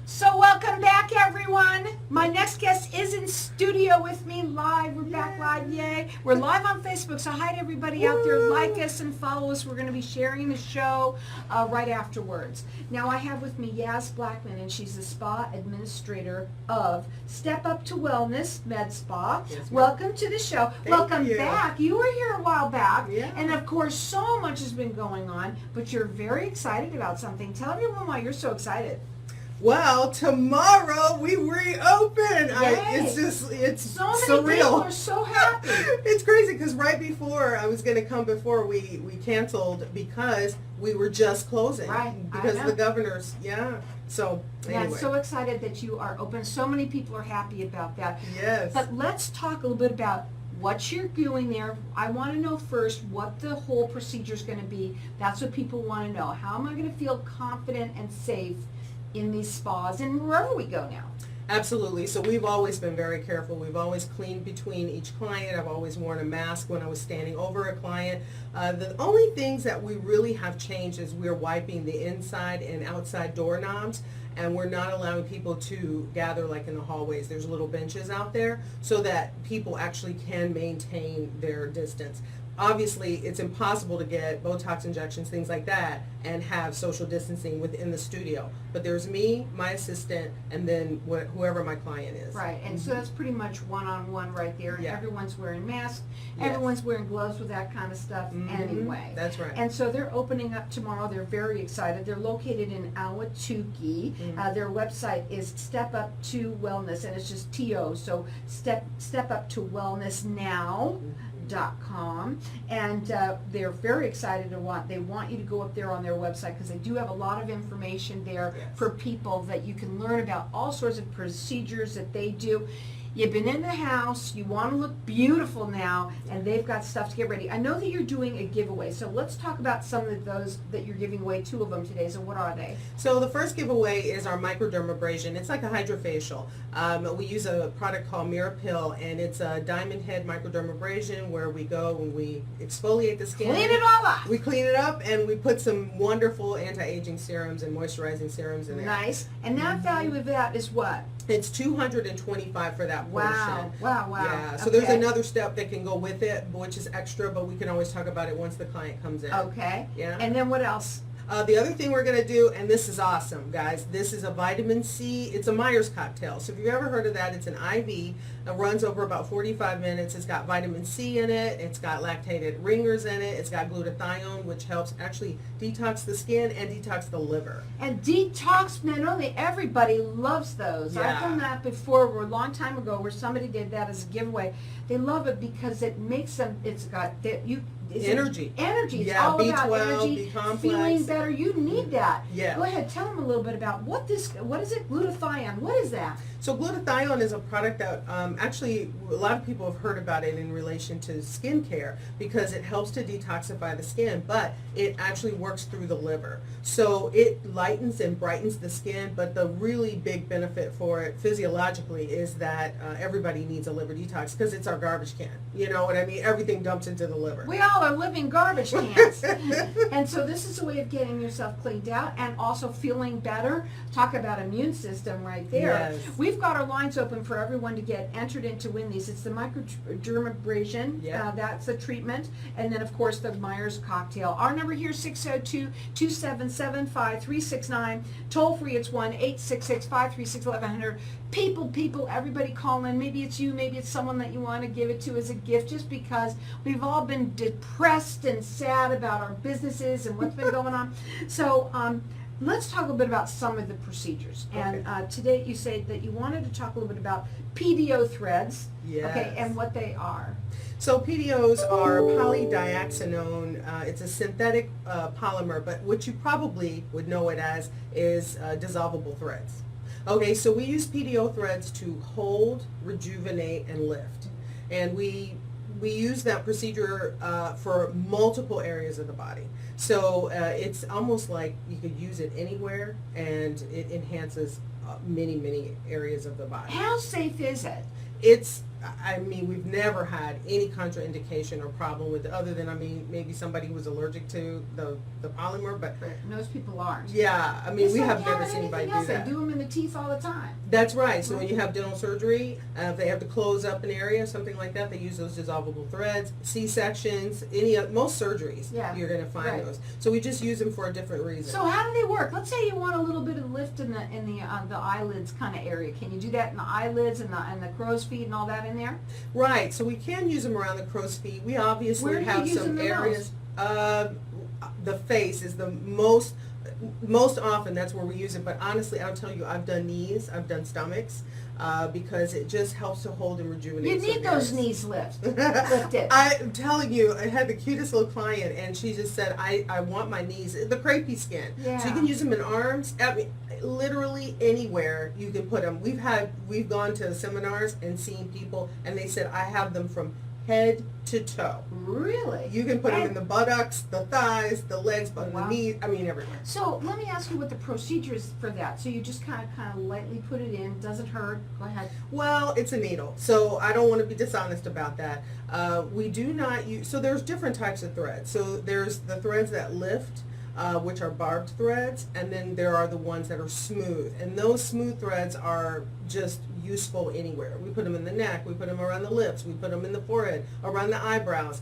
So welcome back, everyone. My next guest is in studio with me live. We're back live, yay. We're live on Facebook, so hi to everybody out there. Like us and follow us. We're going to be sharing the show right afterwards. Now I have with me Yas Blackman, and she's the spa administrator of StepUp to Wellness Med Spa. Yes, welcome to the show. Welcome you. back. You were here a while back, Yeah. and of course so much has been going on, but you're very excited about something. Tell everyone why you're so excited. Well, tomorrow we reopen. Yay. It's So many surreal. people are so happy. It's crazy because right before I was going to come before we canceled because we were just closing. Right, Because I know. the governors, So Yeah, anyway. so excited that you are open. So many people are happy about that. Yes. But let's talk a little bit about what you're doing there. I want to know first what the whole procedure is going to be. That's what people want to know. How am I going to feel confident and safe in these spas and wherever we go now? Absolutely. So we've always been very careful. We've always cleaned between each client. I've always worn a mask when I was standing over a client. The only things that we really have changed is we're wiping the inside and outside doorknobs, and we're not allowing people to gather like in the hallways. There's little benches out there so that people actually can maintain their distance. Obviously, it's impossible to get Botox injections, things like that, and have social distancing within the studio. But there's me, my assistant, and then whoever my client is. Right, and so that's pretty much one-on-one right there. And Yeah. everyone's wearing masks. Yes. Everyone's wearing gloves with that kind of stuff anyway. That's right. And so they're opening up tomorrow. They're very excited. They're located in Ahwatukee. Their website is StepUp to Wellness, and it's just T-O. So StepUp to Wellness now.com, and they're very excited to they want you to go up there on their website because they do have a lot of information there Yes. for people that you can learn about all sorts of procedures that they do. You've been in the house, you want to look beautiful now, and they've got stuff to get ready. I know that you're doing a giveaway, so let's talk about some of those that you're giving away, 2 of them today. So what are they? So the first giveaway is our microdermabrasion. It's like a hydrofacial. We use a product called Mirapill, and it's a diamond head microdermabrasion where we go and we exfoliate the skin. Clean it all up. We clean it up, and we put some wonderful anti-aging serums and moisturizing serums in there. Nice. And that value of that is what? It's $225 for that portion. Wow. Yeah, so there's Okay. another step that can go with it, which is extra, but we can always talk about it once the client comes in. Okay. Yeah. And then what else? The other thing we're going to do, and this is awesome, guys, this is a vitamin C. It's a Myers cocktail. So if you've ever heard of that, it's an IV. It runs over about 45 minutes. It's got vitamin C in it. It's got lactated ringers in it. It's got glutathione, which helps actually detox the skin and detox the liver. And detox, not only everybody loves those. I've Yeah. done that before, a long time ago, where somebody did that as a giveaway. They love it because it makes them. It's got that you. Energy. Energy. It's Yeah, all about B12, energy. B-complex. Feeling better. You need that. Yeah. Go ahead. Tell them a little bit about what is it? Glutathione. What is that? So glutathione is a product that actually a lot of people have heard about it in relation to skincare because it helps to detoxify the skin, but it actually works through the liver. So it lightens and brightens the skin, but the really big benefit for it physiologically is that everybody needs a liver detox because it's our garbage can. You know what I mean? Everything dumps into the liver. We all are living garbage cans. And so this is a way of getting yourself cleaned out and also feeling better. Talk about immune system right there. Yes. We've got our lines open for everyone to get entered in to win these. It's the microdermabrasion. Yeah. That's the treatment. And then, of course, the Myers cocktail. Our number here is 602-277-5369. Toll free, it's 1-866-536-1100. People, everybody call in. Maybe it's you, maybe it's someone that you want to give it to as a gift, just because we've all been depressed and sad about our businesses and what's been going on. So let's talk a little bit about some of the procedures. And today you say that you wanted to talk a little bit about PDO threads, okay, Yes. and what they are. So PDOs are polydioxanone. It's a synthetic polymer, but what you probably would know it as is dissolvable threads. Okay, so we use PDO threads to hold, rejuvenate, and lift. And we use that procedure for multiple areas of the body. So it's almost like you could use it anywhere, and it enhances many areas of the body. How safe is it? It's I mean, we've never had any contraindication or problem with it, other than, I mean, maybe somebody who was allergic to the polymer, but Most people aren't. yeah, I mean, It's we like have never having seen anybody anything else. do that. They do them in the teeth all the time. That's right. So when you have dental surgery, if they have to close up an area, something like that, they use those dissolvable threads. C-sections, most surgeries, Yeah. you're going to find Right. those. So we just use them for a different reason. So how do they work? Let's say you want a little bit of lift in the eyelids kind of area. Can you do that in the eyelids and the crow's feet and all that in there? Right. So we can use them around the crow's feet. We obviously Where do you have use some them the areas. The face is the most often. That's where we use it. But honestly, I'll tell you, I've done knees, I've done stomachs, because it just helps to hold and rejuvenate. You need some those areas. knees lifted. I'm telling you, I had the cutest little client, and she just said, I want my knees, the crepey skin. Yeah. So you can use them in arms, I mean, literally anywhere you can put them. We've gone to seminars and seen people, and they said, I have them from head to toe. Really? You can put them in the buttocks, the thighs, the legs, but Wow. the knees, I mean, everywhere. So let me ask you what the procedure is for that. So you just kind of lightly put it in. Doesn't hurt. Go ahead. Well, it's a needle, so I don't want to be dishonest about that. We do not use, so there's different types of threads. So there's the threads that lift, which are barbed threads, and then there are the ones that are smooth. And those smooth threads are just useful anywhere. We put them in the neck, we put them around the lips, we put them in the forehead, around the eyebrows.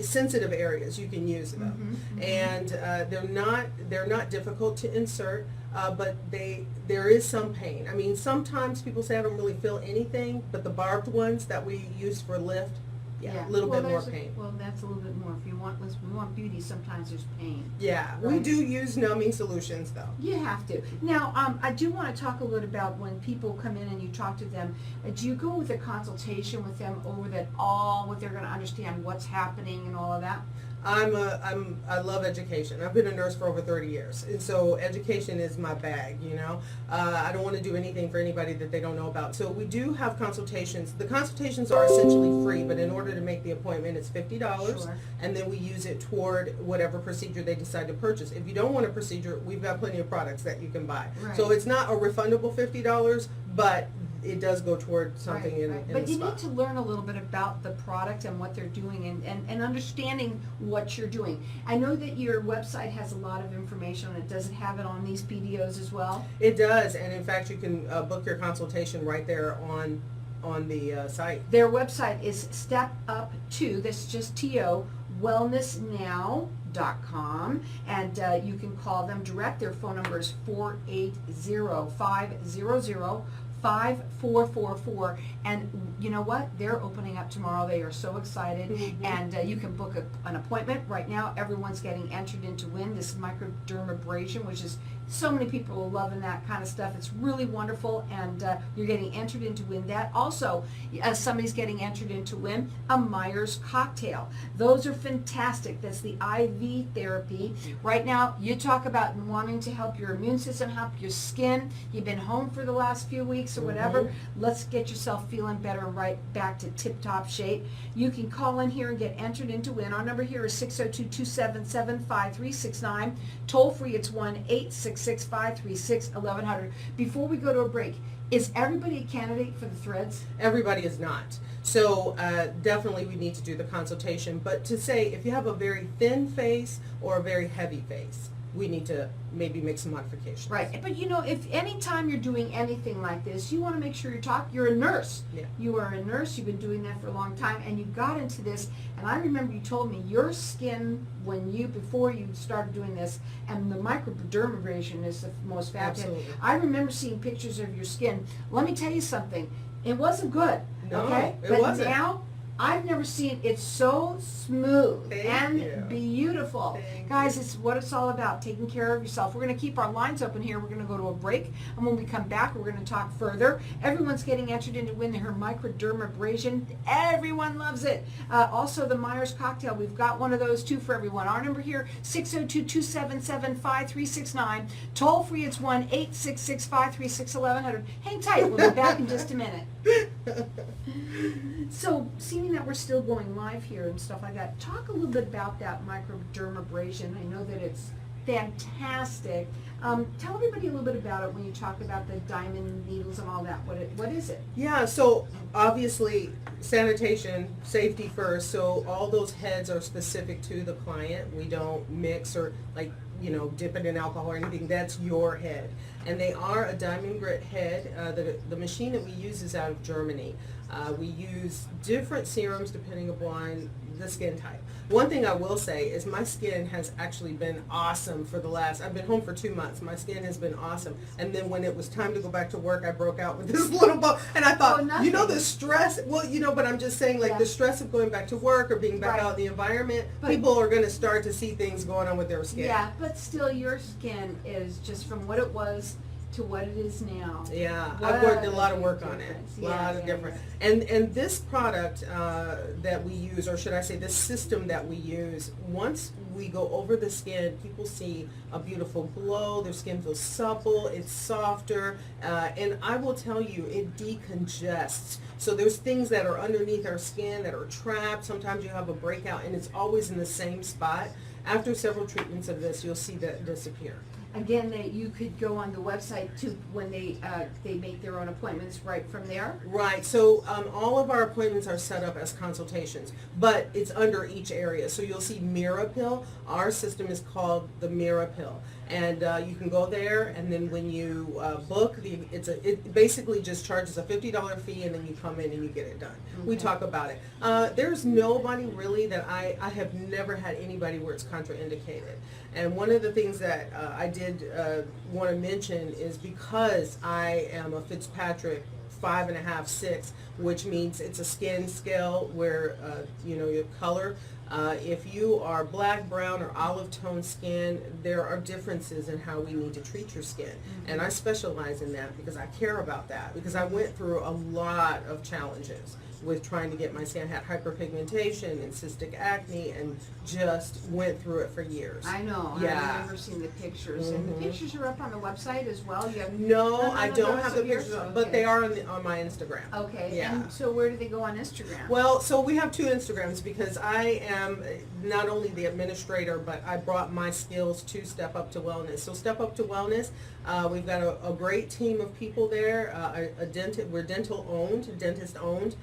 Sensitive areas, you can use them. And they're not difficult to insert. But there is some pain. I mean, sometimes people say I don't really feel anything, but the barbed ones that we use for lift, a little bit more pain. Well, that's a little bit more. If you want, we want beauty, sometimes there's pain. Yeah, we Right. do use numbing solutions though. You have to. Now, I do want to talk a little about when people come in and you talk to them. Do you go with a consultation with them over that what they're going to understand what's happening and all of that? I love education. I've been a nurse for over 30 years, and so education is my bag, you know. I don't want to do anything for anybody that they don't know about. So we do have consultations. The consultations are essentially free, but in order to make the appointment, it's $50, Sure. and then we use it toward whatever procedure they decide to purchase. If you don't want a procedure, we've got plenty of products that you can buy. Right. So it's not a refundable $50, but it does go toward something Right, in right. the But you spot. need to learn a little bit about the product and what they're doing and understanding what you're doing. I know that your website has a lot of information on it. Does it have it on these PDOs as well? It does, and in fact, you can book your consultation right there on the site. Their website is StepUp2, that's just T-O, wellnessnow.com, and you can call them direct. Their phone number is 480-500-5444, and you know what? They're opening up tomorrow. They are so excited, and you can book an appointment. Right now, everyone's getting entered in to win this microdermabrasion, which is so many people are loving that kind of stuff. It's really wonderful, and you're getting entered in to win that. Also, somebody's getting entered in to win a Myers cocktail. Those are fantastic. That's the IV therapy. Right now, you talk about wanting to help your immune system, help your skin. You've been home for the last few weeks or whatever. Let's get yourself feeling better and right back to tip-top shape. You can call in here and get entered in to win. Our number here is 602-277-5369. Toll free, it's 1-866-536-1100. Before we go to a break, is everybody a candidate for the threads? Everybody is not. So definitely we need to do the consultation. But to say if you have a very thin face or a very heavy face, we need to maybe make some modifications. Right, but you know, if any time you're doing anything like this, you want to make sure you're a nurse. Yeah. You are a nurse, you've been doing that for a long time, and you got into this, and I remember you told me your skin, before you started doing this, and the microdermabrasion is the most fabulous. Absolutely. I remember seeing pictures of your skin. Let me tell you something, it wasn't good, No, okay? it But wasn't. now, I've never seen it so smooth Thank and you. beautiful. Thank Guys, you. it's what it's all about, taking care of yourself. We're going to keep our lines open here. We're going to go to a break, and when we come back, we're going to talk further. Everyone's getting entered in to win her microdermabrasion. Everyone loves it. Also, the Myers cocktail. We've got one of those, too, for everyone. Our number here, 602-277-5369. Toll free, it's 1-866-536-1100. Hang tight. We'll be back in just a minute. So, seeing that we're still going live here and stuff like that, talk a little bit about that microdermabrasion. I know that it's Fantastic. Tell everybody a little bit about it when you talk about the diamond needles and all that. What is it? Yeah, so obviously sanitation, safety first, so all those heads are specific to the client. We don't mix or like, dip it in alcohol or anything. That's your head. And they are a diamond grit head. The machine that we use is out of Germany. We use different serums depending upon the skin type. One thing I will say is my skin has actually been awesome for I've been home for 2 months. My skin has been awesome. And then when it was time to go back to work, I broke out with this little bump. And I thought, the stress, but I'm just saying the stress of going back to work or being back out in the environment, people are going to start to see things going on with their skin. Yeah, but still your skin is just from what it was to what it is now. Yeah, I've worked a lot of work on it. A lot of different. And this product that we use, or should I say this system that we use, once we go over the skin, people see a beautiful glow, their skin feels supple, it's softer, and I will tell you, it decongests. So there's things that are underneath our skin that are trapped. Sometimes you have a breakout and it's always in the same spot. After several treatments of this, you'll see that disappear. Again, that you could go on the website too when they make their own appointments right from there. Right. So all of our appointments are set up as consultations, but it's under each area. So you'll see Mirapill. Our system is called the Mirapill, and you can go there, and then when you book, it basically just charges a $50 fee, and then you come in and you get it done. Okay. We talk about it. There's nobody really that I have never had anybody where it's contraindicated. And one of the things that I did want to mention is because I am a Fitzpatrick 5.5, 6, which means it's a skin scale where, your color. If you are black, brown, or olive tone skin, there are differences in how we need to treat your skin. Mm-hmm. And I specialize in that because I care about that, because I went through a lot of challenges with trying to get my skin. I had hyperpigmentation and cystic acne and just went through it for years. I know. Yeah. I remember seeing the pictures. Mm-hmm. And the pictures are up on the website as well? You have No, I don't have the pictures, but they are on my Instagram. Okay. Yeah. And so where do they go on Instagram? Well, so we have 2 Instagrams because I am not only the administrator, but I brought my skills to StepUp to Wellness. So StepUp to Wellness, we've got a great team of people there. We're dentist owned.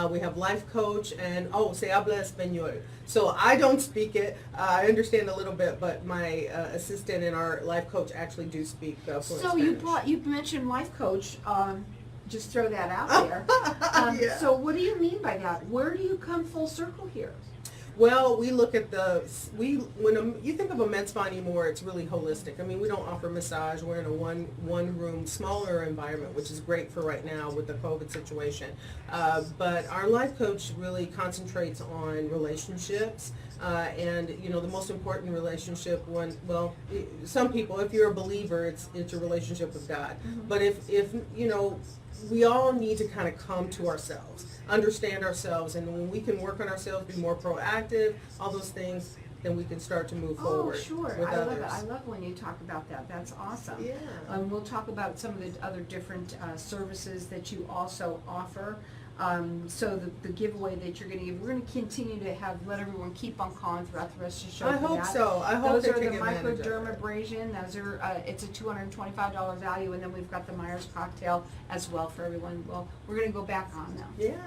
We have life coach and se habla español. So I don't speak it. I understand a little bit, but my assistant and our life coach actually do speak fluent Spanish. So you mentioned life coach. Just throw that out there. Yeah. So what do you mean by that? Where do you come full circle here? Well, we look at when you think of a med spa anymore, it's really holistic. I mean, we don't offer massage. We're in a one room, smaller environment, which is great for right now with the COVID situation. But our life coach really concentrates on relationships. And the most important relationship some people, if you're a believer, it's your relationship with God. Mm-hmm. But if we all need to kind of come to ourselves, understand ourselves, and when we can work on ourselves, be more proactive, all those things, then we can start to move forward. Oh, sure. With I others. love it. I love when you talk about that. That's awesome. Yeah. We'll talk about some of the other different services that you also offer. So the giveaway that you're going to give, we're going to continue to let everyone keep on calling throughout the rest of the show. I hope so. I hope those they are the take advantage of it. microdermabrasion. Those are it's a $225 value, and then we've got the Myers cocktail as well for everyone. Well, we're going to go back on now. Yeah.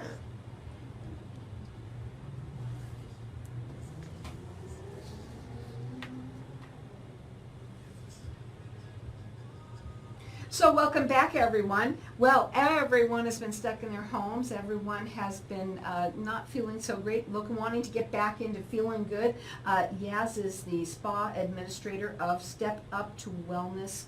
So welcome back, everyone. Well, everyone has been stuck in their homes. Everyone has been not feeling so great, wanting to get back into feeling good. Yas is the spa administrator of StepUp to Wellness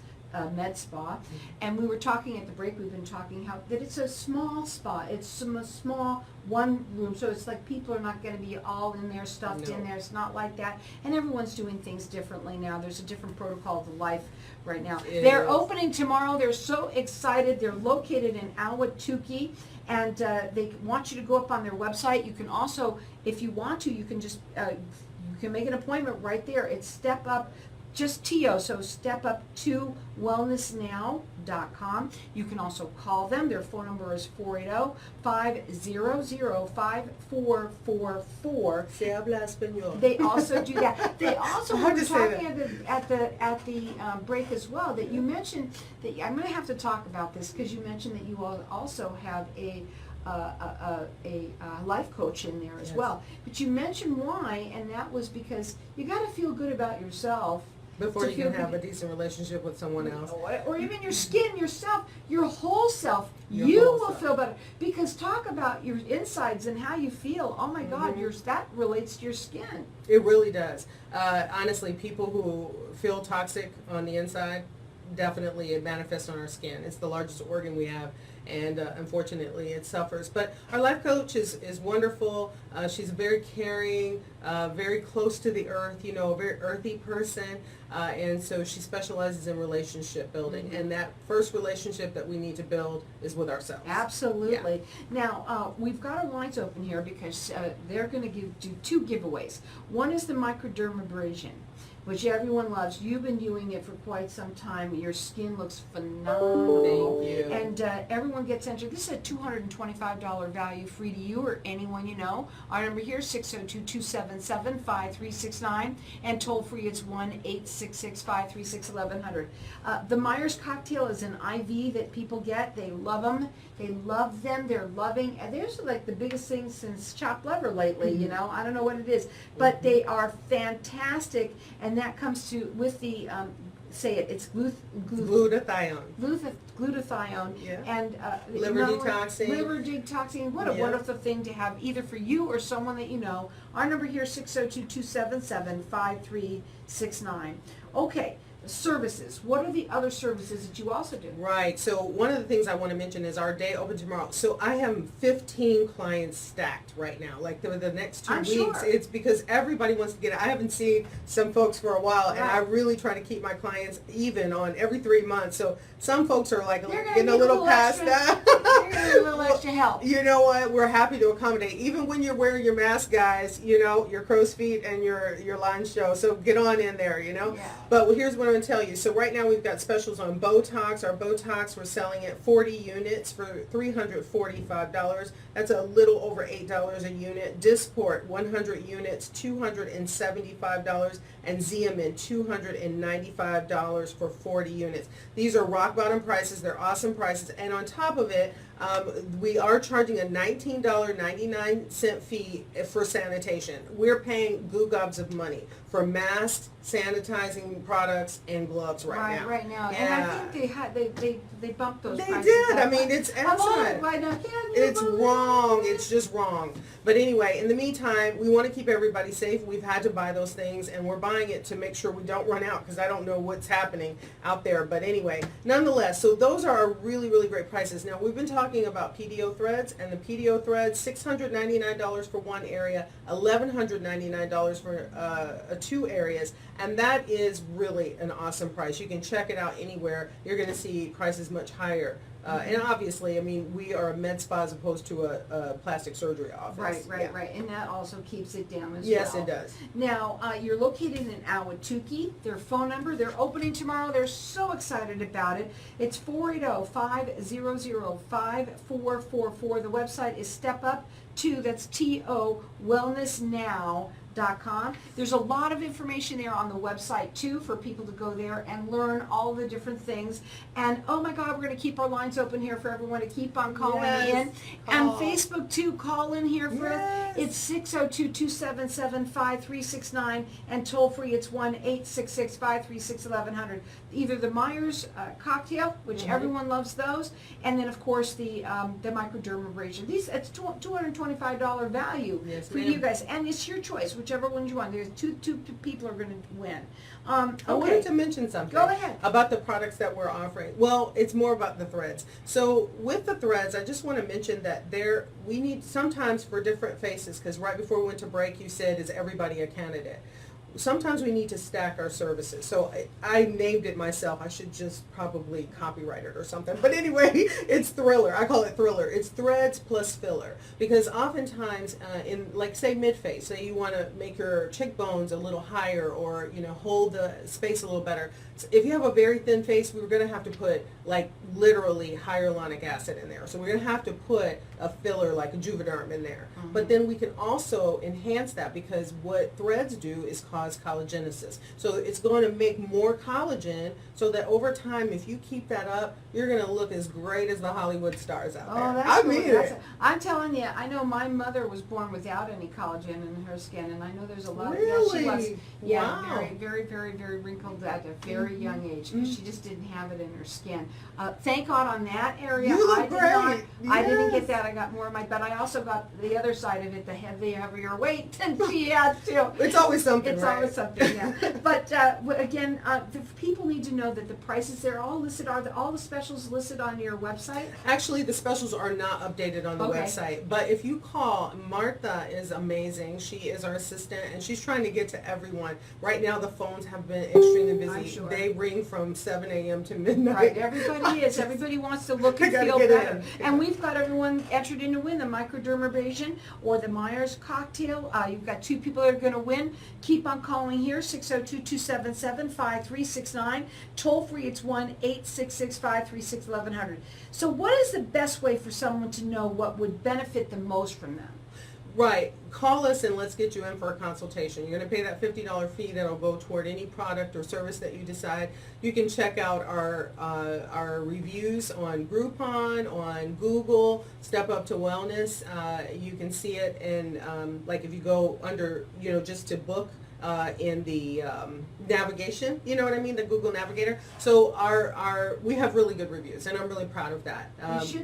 Med Spa, and we were talking at the break. We've been talking how that it's a small spa. It's a small one room, so it's like people are not going to be all in there, stuffed in there. It's not like that, and everyone's doing things differently now. There's a different protocol to life right now. They're opening tomorrow. They're so excited. They're located in Ahwatukee, and they want you to go up on their website. You can also, if you want to, you can just you can make an appointment right there. It's StepUp just TO, so StepUp2wellnessnow.com. You can also call them. Their phone number is 480-500-5444. Se habla español. They also do that. They also Hard were to say talking at the break as well, that you mentioned that I'm going to have to talk about this, because you mentioned that you all also have a life coach in there as Yes. well. But you mentioned why, and that was because you got to feel good about yourself Before to you feel can have a good- decent relationship with someone else. or even your skin, yourself, your whole self. Your You whole will self. feel better, because talk about your insides and how you feel. Oh my God, Mhm. that relates to your skin. It really does. Honestly, people who feel toxic on the inside, definitely it manifests on our skin. It's the largest organ we have, and unfortunately it suffers. But our life coach is wonderful. She's very caring, very close to the earth, a very earthy person. And so she specializes in relationship building. Mhm. And that first relationship that we need to build is with ourselves. Absolutely. Now, we've got our lines open here because they're going to do two giveaways. One is the microdermabrasion, which everyone loves. You've been doing it for quite some time. Your skin looks phenomenal. Thank you. And everyone gets entered. This is a $225 value, free to you or anyone you know. Our number here is 602-277-5369, and toll free it's 1-866-536-1100. The Myers cocktail is an IV that people get. They love them. They love them. They're loving. And they're like the biggest thing since chopped liver lately. I don't know what it is, but they are fantastic. And that comes with the it's Glutathione. glutathione, Yeah. and Liver not only- detoxing. Liver detoxing. What a Yeah. wonderful thing to have, either for you or someone that you know. Our number here is 602-277-5369. Okay, services. What are the other services that you also do? Right. So one of the things I want to mention is our day open tomorrow. So I have 15 clients stacked right now. Like the next 2 I'm weeks, sure. it's because everybody wants to get it. I haven't seen some folks for a while, and I Right. really try to keep my clients even on every 3 months. So some folks are like They're gonna getting a need little past extra, that. they're gonna need a little extra help. You know what? We're happy to accommodate. Even when you're wearing your mask, guys, your crow's feet and your lines show. So get on in there, Yeah. But here's what I'm going to tell you. So right now we've got specials on Botox. Our Botox, we're selling at 40 units for $345. That's a little over $8 a unit. Dysport, 100 units, $275. And Xeomin, $295 for 40 units. These are rock bottom prices. They're awesome prices. And on top of it, we are charging a $19.99 fee for sanitation. We're paying goo gobs of money for masks, sanitizing products, and gloves right now. Right now. Yeah. And I think they bumped those They prices did. up. I mean, it's I'm on it outside. right now. Can you It's believe wrong. it? It's just wrong. But anyway, in the meantime, we want to keep everybody safe. We've had to buy those things, and we're buying it to make sure we don't run out, because I don't know what's happening out there. But anyway, nonetheless, so those are our really, really great prices. Now, we've been talking about PDO threads, and the PDO threads, $699 for one area, $1,199 for 2 areas. And that is really an awesome price. You can check it out anywhere. You're going to see prices much higher. And obviously, I mean, we are a med spa as opposed to a plastic surgery office. Right. And that also keeps it down as Yes, well. it does. Now, you're located in Ahwatukee. Their phone number, they're opening tomorrow. They're so excited about it. It's 480-500-5444. The website is StepUp2, that's T-O, wellnessnow.com. There's a lot of information there on the website too for people to go there and learn all the different things. And oh my God, we're going to keep our lines open here for everyone to keep on calling Yes, in. And call. Facebook too, call in here for Yes. it's 602-277-5369, and toll free it's 1-866-536-1100. Either the Myers cocktail, which everyone loves those, and then of course the microdermabrasion. It's $225 value Yes, for ma'am. you guys, and it's your choice, whichever one you want. There's two people are going to win. I wanted Okay, to mention something. Go ahead. About the products that we're offering. Well, it's more about the threads. So with the threads, I just want to mention that we need sometimes for different faces, because right before we went to break, you said, is everybody a candidate? sometimes we need to stack our services. So I named it myself. I should just probably copyright it or something. But anyway, it's Thriller. I call it Thriller. It's threads plus filler. Because oftentimes in, like, say mid-face, say you want to make your cheekbones a little higher, or, you know, hold the space a little better. So if you have a very thin face, we're going to have to put, like, literally hyaluronic acid in there. So we're going to have to put a filler like a Juvederm in there. Mm-hmm. But then we can also enhance that, because what threads do is cause collagenesis. So it's going to make more collagen, so that over time, if you keep that up, you're going to look as great as the Hollywood stars out there. Oh, that's I really, mean that's it. I'm telling you, I know my mother was born without any collagen in her skin, and I know there's a lot. Really? Yeah, she was. Yeah, Wow. very, very, very, very wrinkled at a very young age, because she just didn't have it in her skin. Thank God on that area. You look I did great. not. I didn't Yes. get that. I got more of my, but I also got the other side of it, the heavier weight than she had too. It's always something, It's right? always something, yeah. But again, the people need to know that the prices, they're all listed. Are all the specials listed on your website? Actually, the specials are not updated on the Okay. website, but if you call, Martha is amazing. She is our assistant, and she's trying to get to everyone. Right now, the phones have been extremely busy. I'm sure. They ring from 7 a.m. to midnight. Right, everybody is. Everybody wants to look I and gotta feel get better. in. And we've got everyone entered in to win the microdermabrasion or the Myers cocktail. You've got 2 people that are going to win. Keep on calling here, 602-277-5369. Toll free, it's 1-866-536-1100. So what is the best way for someone to know what would benefit the most from them? Right. Call us and let's get you in for a consultation. You're going to pay that $50 fee that'll go toward any product or service that you decide. You can check out our reviews on Groupon, on Google, StepUp to Wellness. You can see it in, like, if you go under, you know, just to book, in the navigation, you know what I mean, the Google Navigator. So we have really good reviews, and I'm really proud of that.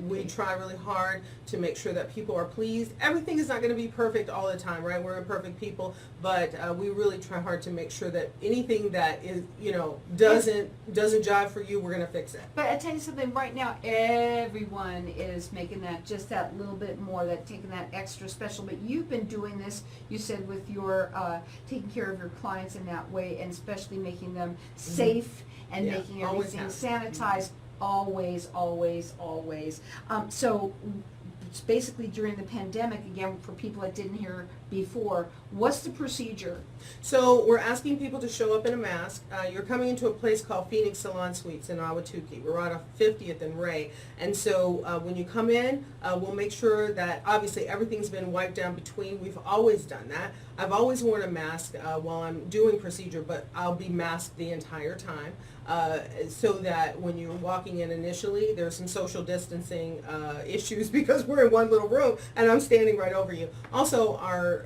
We try really hard to make sure that people are pleased. Everything is not going to be perfect all the time, right? We're imperfect people, but we really try hard to make sure that anything that is, you know, doesn't jive for you, we're going to fix it. But I tell you something, right now everyone is making that just that little bit more, that taking that extra special. But you've been doing this, you said, with your taking care of your clients in that way, and especially making them safe and Yeah, making always everything have. sanitized. Always, always, always. So it's basically during the pandemic, again, for people that didn't hear before, what's the procedure? So we're asking people to show up in a mask. You're coming into a place called Phoenix Salon Suites in Ahwatukee. We're on 50th and Ray. And so when you come in, we'll make sure that obviously everything's been wiped down between. We've always done that. I've always worn a mask while I'm doing procedure, but I'll be masked the entire time. So that when you're walking in initially, there's some social distancing issues because we're in one little room and I'm standing right over you. Also, our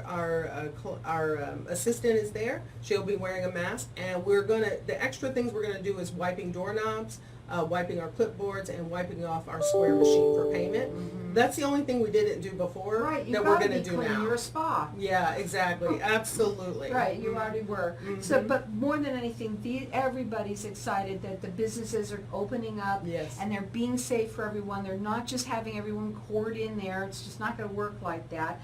assistant is there. She'll be wearing a mask, and the extra things we're gonna do is wiping doorknobs, wiping our clipboards, and wiping off our square machine for payment. That's the only thing we didn't do before Right, you've that we're got to gonna be do clean. now. You're a spa. Yeah, exactly. Absolutely. Right, you already were. So, but more than anything, everybody's excited that the businesses are opening up, Yes. and they're being safe for everyone. They're not just having everyone poured in there. It's just not going to work like that.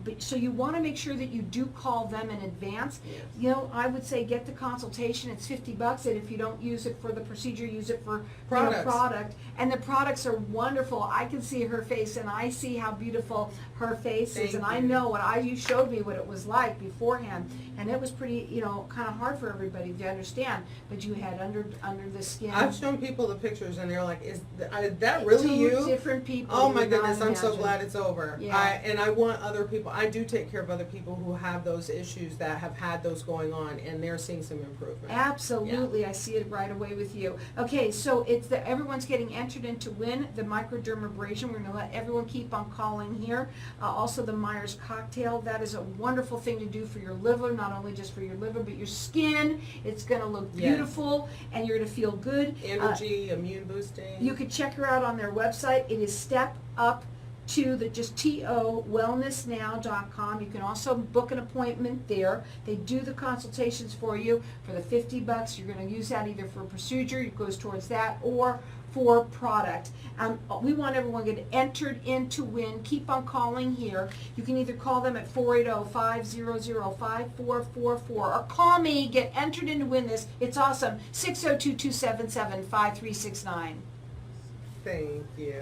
But so you want to make sure that you do call them in advance. Yes. You know, I would say get the consultation. It's $50, and if you don't use it for the procedure, use it for product. And the products are wonderful. I can see her face, and I see how beautiful her face is, Thank and I you. know you showed me what it was like beforehand, and it was pretty, kind of hard for everybody to understand. But you had under the skin. I've shown people the pictures and they're like, is that really you? 2 different people. Oh you my would not goodness, I'm so imagine. glad it's over. Yeah. And I want other people, I do take care of other people who have those issues that have had those going on, and they're seeing some improvement. Absolutely, I see it right away with you. Okay, so it's everyone's getting entered in to win the microdermabrasion. We're going to let everyone keep on calling here. Also the Myers cocktail, that is a wonderful thing to do for your liver, not only just for your liver, but your skin. It's going to look Yes. beautiful, and you're going to feel good. Energy, immune boosting. You can check her out on their website. It is StepUp just TOWellnessnow.com. You can also book an appointment there. They do the consultations for you for the $50. You're going to use that either for a procedure, it goes towards that, or for product. We want everyone to get entered in to win. Keep on calling here. You can either call them at 480-500-5444 or call me, get entered in to win this. It's awesome. 602-277-5369. Thank you.